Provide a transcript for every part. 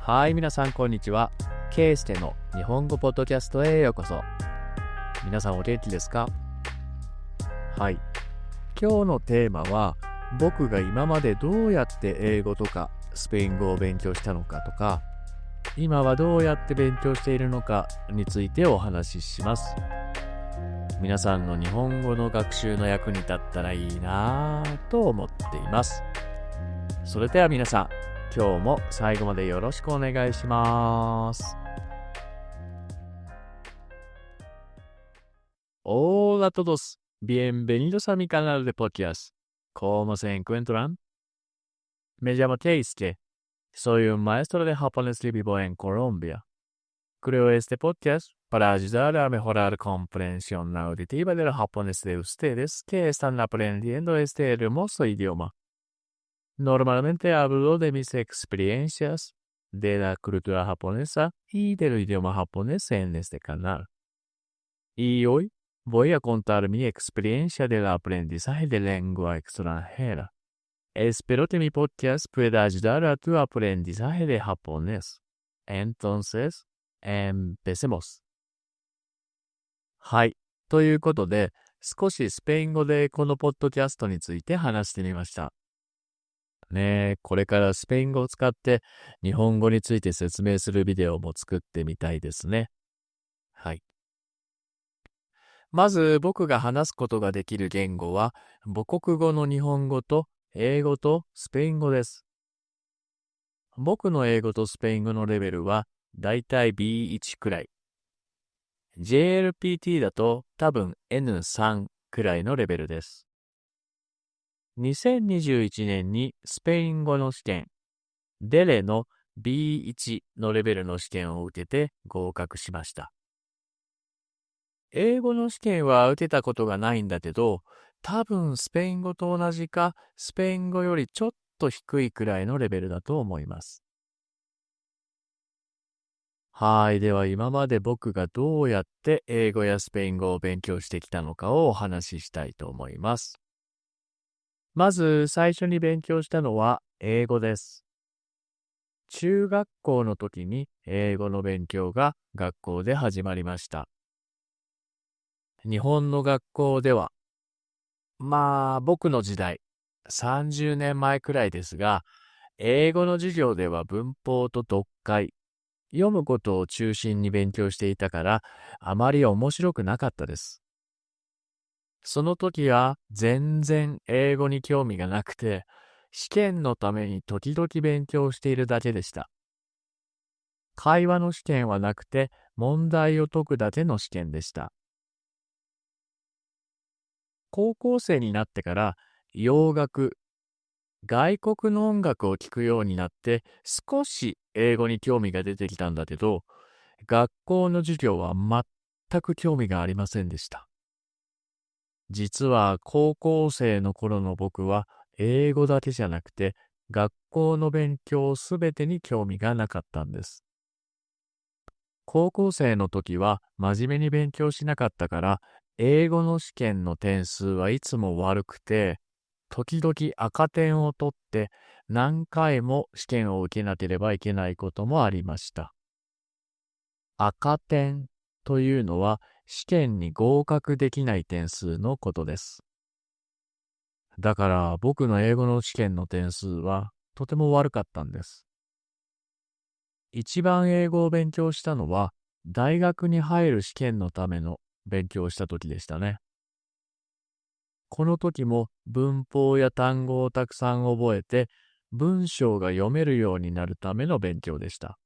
はい、皆さんこんにちは。ケイステの日本語ポッドキャストへようこそ。皆さんお元気ですか？はい。今日のテーマは、僕が今までどうやって英語とかスペイン語を勉強したのかとか、今はどうやって勉強しているのかについてお話しします。皆さんの日本語の学習の役に立ったらいいなぁと思っています。それでは皆さん、今日も最後までよろしくお願いします。Hola a todos, bienvenidos a mi canal de podcast. ¿Cómo se encuentran? Me llamo Keisuke. Soy un maestro de japonés y vivo en Colombia. Creo este podcast para ayudar a mejorar la comprensión auditiva del japonés de ustedes que están aprendiendo este hermoso idioma. Normalmente hablo de mis experiencias, de la cultura japonesa y del idioma japonés en este canal. Y hoy voy a contar mi experiencia del aprendizaje de lengua extranjera. Espero que mi podcast pueda ayudar a tu aprendizaje de japonés. Entonces, empecemos. はい。ということで、少しスペイン語でこのポッドキャストについて話してみました。これからスペイン語を使って日本語について説明するビデオも作ってみたいですね。はい。まず僕が話すことができる言語は母国語の日本語と英語とスペイン語です。僕の英語とスペイン語のレベルはだいたい B1 くらい。JLPT だと多分 N3 くらいのレベルです。2021年にスペイン語の試験、デレの B1 のレベルの試験を受けて合格しました。英語の試験は受けたことがないんだけど、多分スペイン語と同じか、スペイン語よりちょっと低いくらいのレベルだと思います。はい、では今まで僕がどうやって英語やスペイン語を勉強してきたのかをお話ししたいと思います。まず最初に勉強したのは英語です。中学校の時に英語の勉強が学校で始まりました。日本の学校では、僕の時代、30年前くらいですが、英語の授業では文法と読解、読むことを中心に勉強していたから、あまり面白くなかったです。その時は全然英語に興味がなくて、試験のために時々勉強しているだけでした。会話の試験はなくて、問題を解くだけの試験でした。高校生になってから洋楽、外国の音楽を聴くようになって少し英語に興味が出てきたんだけど、学校の授業は全く興味がありませんでした。実は高校生の頃の僕は英語だけじゃなくて学校の勉強すべてに興味がなかったんです。高校生の時は真面目に勉強しなかったから、英語の試験の点数はいつも悪くて、時々赤点を取って何回も試験を受けなければいけないこともありました。赤点というのは試験に合格できない点数のことです。だから僕の英語の試験の点数はとても悪かったんです。一番英語を勉強したのは大学に入る試験のための勉強をした時でしたね。この時も文法や単語をたくさん覚えて文章が読めるようになるための勉強でした。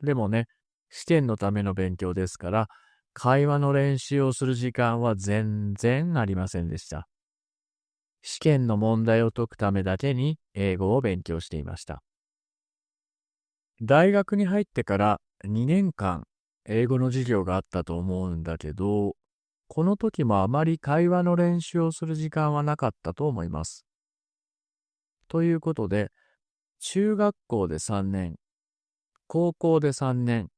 でもね、試験のための勉強ですから、会話の練習をする時間は全然ありませんでした。試験の問題を解くためだけに英語を勉強していました。大学に入ってから2年間英語の授業があったと思うんだけど、この時もあまり会話の練習をする時間はなかったと思います。ということで、中学校で3年、高校で3年、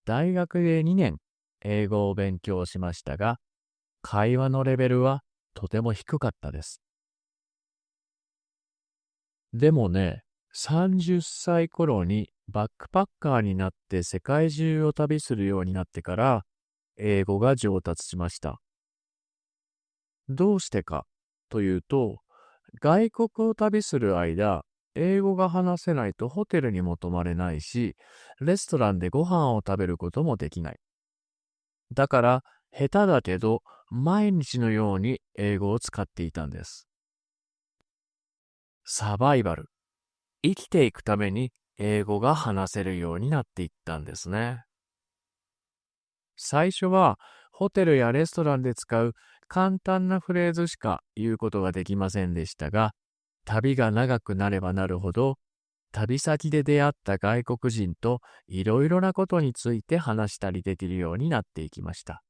大学で2年英語を勉強しましたが、会話のレベルはとても低かったです。でもね、30歳頃にバックパッカーになって世界中を旅するようになってから英語が上達しました。どうしてかというと、外国を旅する間、英語が話せないとホテルにも泊まれないし、レストランでご飯を食べることもできない。だから、下手だけど、毎日のように英語を使っていたんです。サバイバル。生きていくために英語が話せるようになっていったんですね。最初は、ホテルやレストランで使う簡単なフレーズしか言うことができませんでしたが、旅が長くなればなるほど、旅先で出会った外国人といろいろなことについて話したりできるようになっていきました。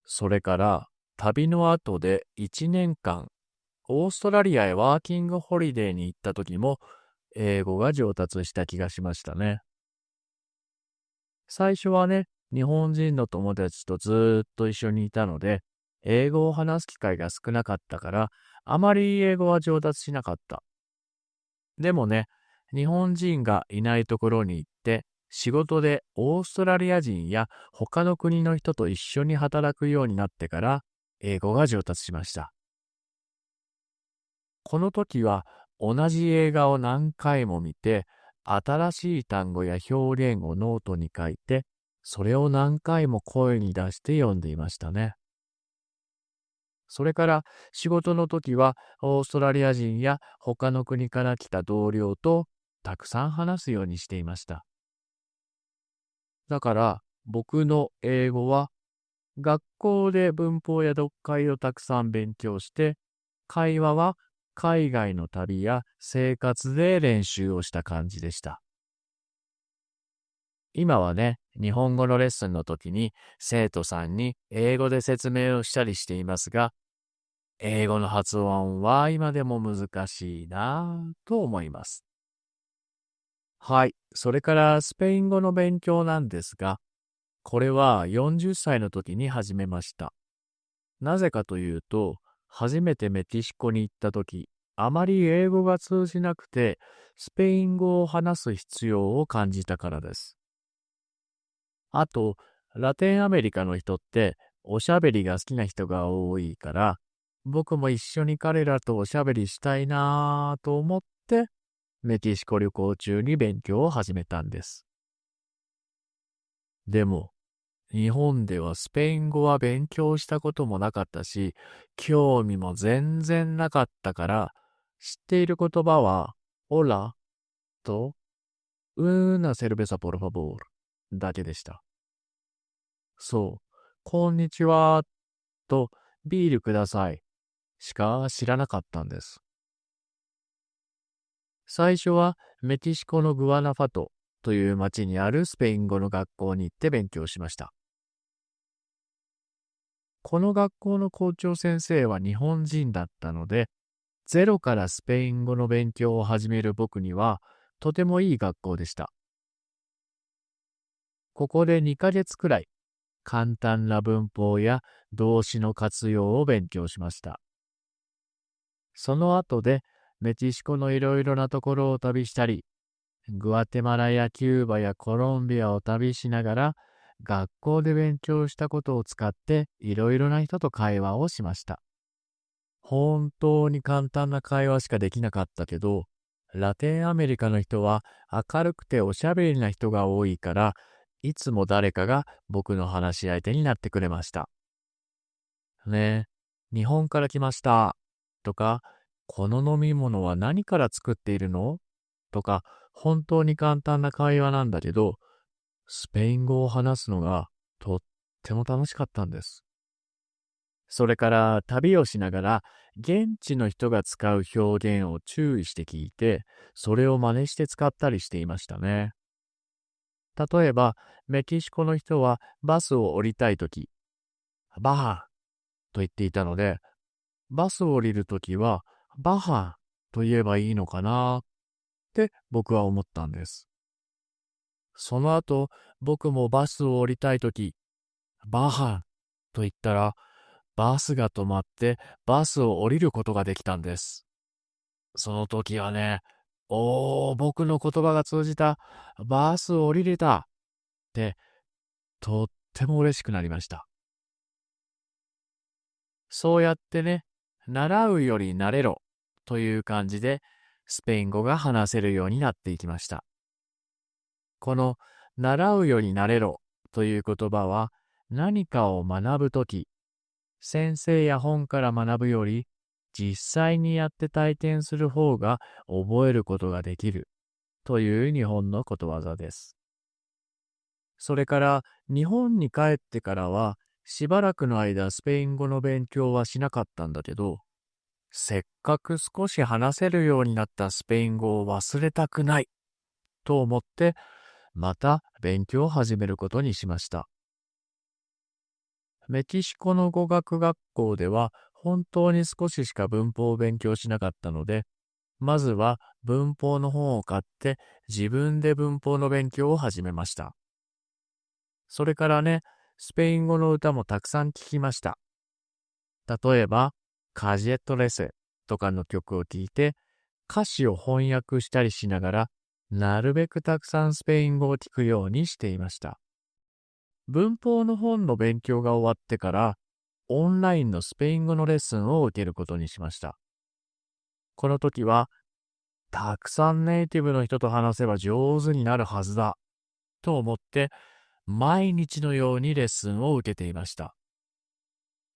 それから、旅の後で1年間、オーストラリアへワーキングホリデーに行った時も、英語が上達した気がしましたね。最初はね、日本人の友達とずーっと一緒にいたので、英語を話す機会が少なかったから、あまり英語は上達しなかった。でもね、日本人がいないところに行って、仕事でオーストラリア人や他の国の人と一緒に働くようになってから、英語が上達しました。この時は同じ映画を何回も見て、新しい単語や表現をノートに書いて、それを何回も声に出して読んでいましたね。それから仕事の時はオーストラリア人や他の国から来た同僚とたくさん話すようにしていました。だから僕の英語は学校で文法や読解をたくさん勉強して、会話は海外の旅や生活で練習をした感じでした。今はね、日本語のレッスンの時に生徒さんに英語で説明をしたりしていますが、英語の発音は今でも難しいなぁと思います。はい。それからスペイン語の勉強なんですが、これは40歳の時に始めました。なぜかというと、初めてメキシコに行った時、あまり英語が通じなくて、スペイン語を話す必要を感じたからです。あと、ラテンアメリカの人っておしゃべりが好きな人が多いから、僕も一緒に彼らとおしゃべりしたいなぁと思って、メキシコ旅行中に勉強を始めたんです。でも、日本ではスペイン語は勉強したこともなかったし、興味も全然なかったから、知っている言葉は、オラと、una cerveza por favor だけでした。そう、こんにちはと、ビールくださいしか知らなかったんです。最初はメキシコのグアナファトという町にあるスペイン語の学校に行って勉強しました。この学校の校長先生は日本人だったので、ゼロからスペイン語の勉強を始める僕には、とてもいい学校でした。ここで2ヶ月くらい、簡単な文法や動詞の活用を勉強しました。その後で、メキシコのいろいろなところを旅したり、グアテマラやキューバやコロンビアを旅しながら、学校で勉強したことを使っていろいろな人と会話をしました。本当に簡単な会話しかできなかったけど、ラテンアメリカの人は明るくておしゃべりな人が多いから、いつも誰かが僕の話し相手になってくれました。ねえ、日本から来ました。とか、この飲み物は何から作っているのとか、本当に簡単な会話なんだけど、スペイン語を話すのがとっても楽しかったんです。それから旅をしながら現地の人が使う表現を注意して聞いて、それを真似して使ったりしていましたね。例えば、メキシコの人はバスを降りたいとき、バハンと言っていたので、バスを降りるときはバハンと言えばいいのかなって僕は思ったんです。その後、僕もバスを降りたいとき、バハンと言ったら、バスが止まってバスを降りることができたんです。その時はね、僕の言葉が通じた。バス降りれた。って、とっても嬉しくなりました。そうやってね、習うより慣れろという感じで、スペイン語が話せるようになっていきました。この習うより慣れろという言葉は、何かを学ぶとき、先生や本から学ぶより、実際にやって体験する方が覚えることができるという日本のことわざです。それから日本に帰ってからは、しばらくの間スペイン語の勉強はしなかったんだけど、せっかく少し話せるようになったスペイン語を忘れたくないと思って、また勉強を始めることにしました。メキシコの語学学校では本当に少ししか文法を勉強しなかったので、まずは文法の本を買って自分で文法の勉強を始めました。それからね、スペイン語の歌もたくさん聴きました。例えば、カジェットレセとかの曲を聴いて、歌詞を翻訳したりしながら、なるべくたくさんスペイン語を聞くようにしていました。文法の本の勉強が終わってから、オンラインのスペイン語のレッスンを受けることにしました。この時は、たくさんネイティブの人と話せば上手になるはずだ、と思って、毎日のようにレッスンを受けていました。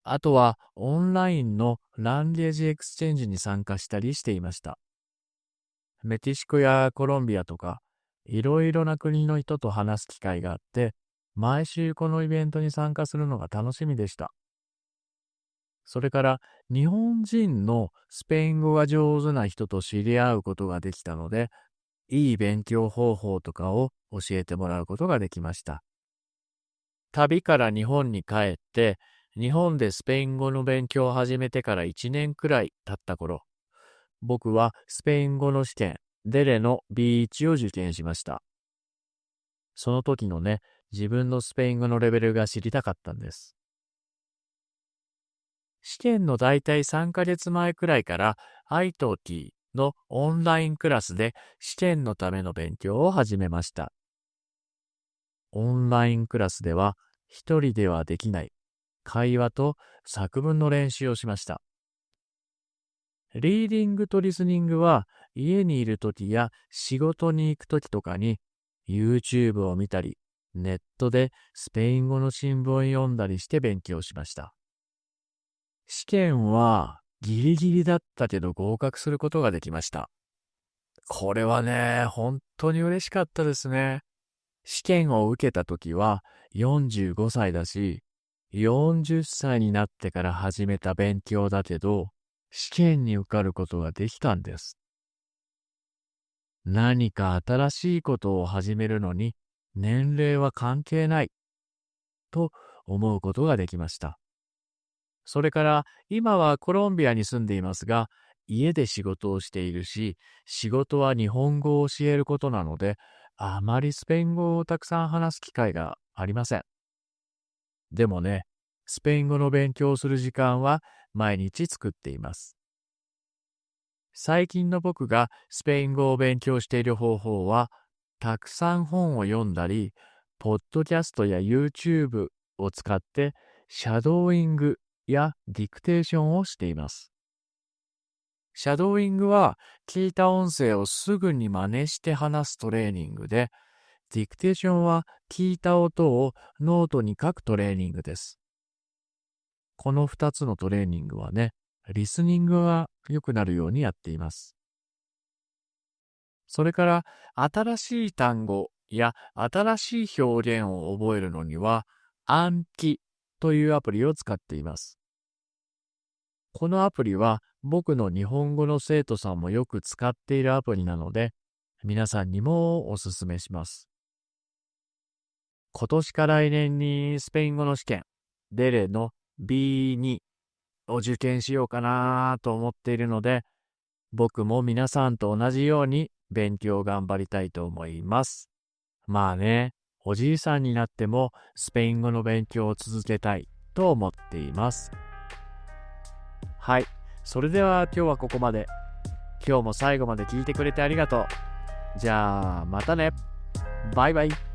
あとは、オンラインのランゲージエクスチェンジに参加したりしていました。メキシコやコロンビアとか、いろいろな国の人と話す機会があって、毎週このイベントに参加するのが楽しみでした。それから、日本人のスペイン語が上手な人と知り合うことができたので、いい勉強方法とかを教えてもらうことができました。旅から日本に帰って、日本でスペイン語の勉強を始めてから1年くらい経った頃、僕はスペイン語の試験、デレの B1 を受験しました。その時のね、自分のスペイン語のレベルが知りたかったんです。試験のだいたい3ヶ月前くらいから iTalki のオンラインクラスで試験のための勉強を始めました。オンラインクラスでは一人ではできない会話と作文の練習をしました。リーディングとリスニングは家にいるときや仕事に行くときとかに YouTube を見たり、ネットでスペイン語の新聞を読んだりして勉強しました。試験はギリギリだったけど合格することができました。これはね、本当に嬉しかったですね。試験を受けたときは45歳だし、40歳になってから始めた勉強だけど、試験に受かることができたんです。何か新しいことを始めるのに年齢は関係ないと思うことができました。それから今はコロンビアに住んでいますが、家で仕事をしているし、仕事は日本語を教えることなので、あまりスペイン語をたくさん話す機会がありません。でもね、スペイン語の勉強をする時間は毎日作っています。最近の僕がスペイン語を勉強している方法は、たくさん本を読んだり、ポッドキャストや YouTube を使ってシャドーイングやディクテーションをしています。シャドーイングは聞いた音声をすぐに真似して話すトレーニングで、ディクテーションは聞いた音をノートに書くトレーニングです。この2つのトレーニングはね、リスニングが良くなるようにやっています。それから新しい単語や新しい表現を覚えるのには暗記というアプリを使っています。このアプリは僕の日本語の生徒さんもよく使っているアプリなので、皆さんにもおすすめします。今年か来年にスペイン語の試験、デレの B2 を受験しようかなと思っているので、僕も皆さんと同じように勉強頑張りたいと思います。まあね、おじいさんになってもスペイン語の勉強を続けたいと思っています。はい、それでは今日はここまで。今日も最後まで聞いてくれてありがとう。じゃあまたね。バイバイ。